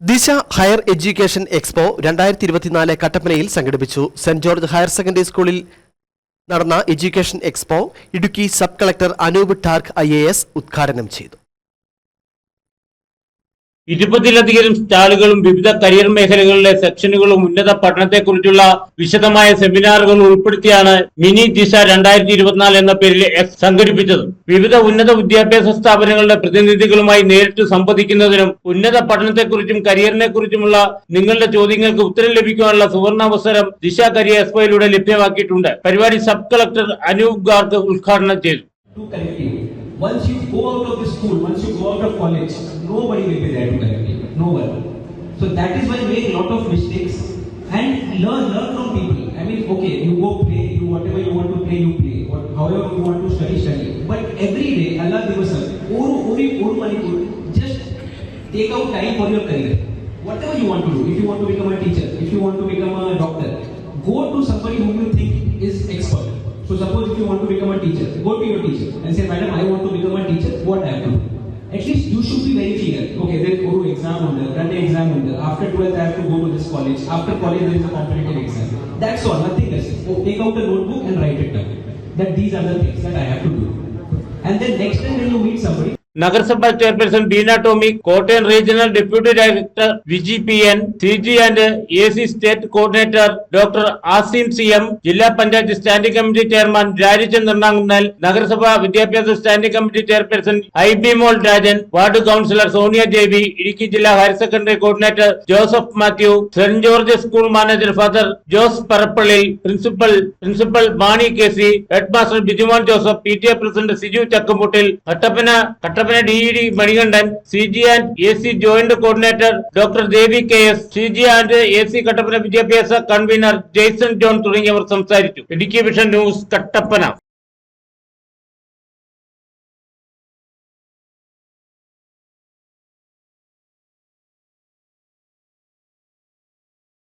ദിശ higher education expo 2024 കട്ടപ്പനയിൽ സംഘടിപ്പിച്ചു. സെന്റ് ജോർജ് ഹയർ സെക്കൻഡറി സ്കൂളിൽ നടന്ന education expo Idukki sub collector Anoop Turk IAS ഉദ്ഘാടനം ചെയ്തു. 20ലധികം സ്റ്റാളുകളും വിവിധ കരിയർ മേഖലകളിലെ സെക്ഷനുകളും ഉന്നത പഠനത്തെക്കുറിച്ചുള്ള വിശദമായ സെമിനാറുകൾ ഉൾപ്പെടുത്തിയാണ് മിനി ദിശ 2024 എന്ന പേരിൽ സംഘടിപ്പിച്ചത്. വിവിധ ഉന്നത വിദ്യാഭ്യാസ സ്ഥാപനങ്ങളുടെ പ്രതിനിധികളുമായി നേരിട്ട് സംവദിക്കുന്നതിനും ഉന്നത പഠനത്തെക്കുറിച്ചും കരിയറിനെ കുറിച്ചുമുള്ള നിങ്ങളുടെ ചോദ്യങ്ങൾക്ക് ഉത്തരം ലഭിക്കാനുള്ള സുവർണാവസരം ദിശ കരിയർ എക്സ്പോയിലൂടെ ലഭ്യമാക്കിയിട്ടുണ്ട്. പരിപാടി സബ് കളക്ടർ അനൂപ് ഗാർക്ക് ഉദ്ഘാടനം ചെയ്തു. Once you go out of the school, once you go out of college, nobody will be there to correct you. No one. So that is why we make a lot of mistakes and learn from people. I mean, okay, you go play, you whatever you want to play, you play. Or however you want to study. But every day, Allah Divasam, just take out time for your career. Whatever you want to do. If you want to become a teacher, if you want to become a doctor, go to somebody whom you think is expert. So suppose if you want to become a teacher, go to your teacher and say, Madam, I want to become a teacher, what I have to do? At least you should be very clear. Okay, then go to exam on the, run the exam on the, after 12th I have to go to this college, after college there is a competitive exam. That's all, nothing else. Take out the notebook and write it down. That these are the things that I have to do. And then next time when you meet somebody, നഗരസഭാ chairperson Beena Tomy, Kottayam regional deputy director Viji PN, CG and AC state coordinator doctor Asim CM, ജില്ലാ panchayat standing committee chairman Rajachandran Nernakunnel, നഗരസഭാ വിദ്യാഭ്യാസ standing committee chairperson IB Mol Rajan, ward councillor Sonia JB, Idukki ജില്ലാ higher secondary coordinator Joseph Mathew, saint George school manager father Jose Parappally, principal Mani KC, headmaster Bijumon Joseph, PTA president Siju Chakkamputtil, Kattappana DED Manikandan, CG and AC joint coordinator doctor Devi KS, CG and AC Kattappana വിദ്യാഭ്യാസ convener Jason John തുടങ്ങിയവർ സംസാരിച്ചു. Idukki vision news, Kattappana.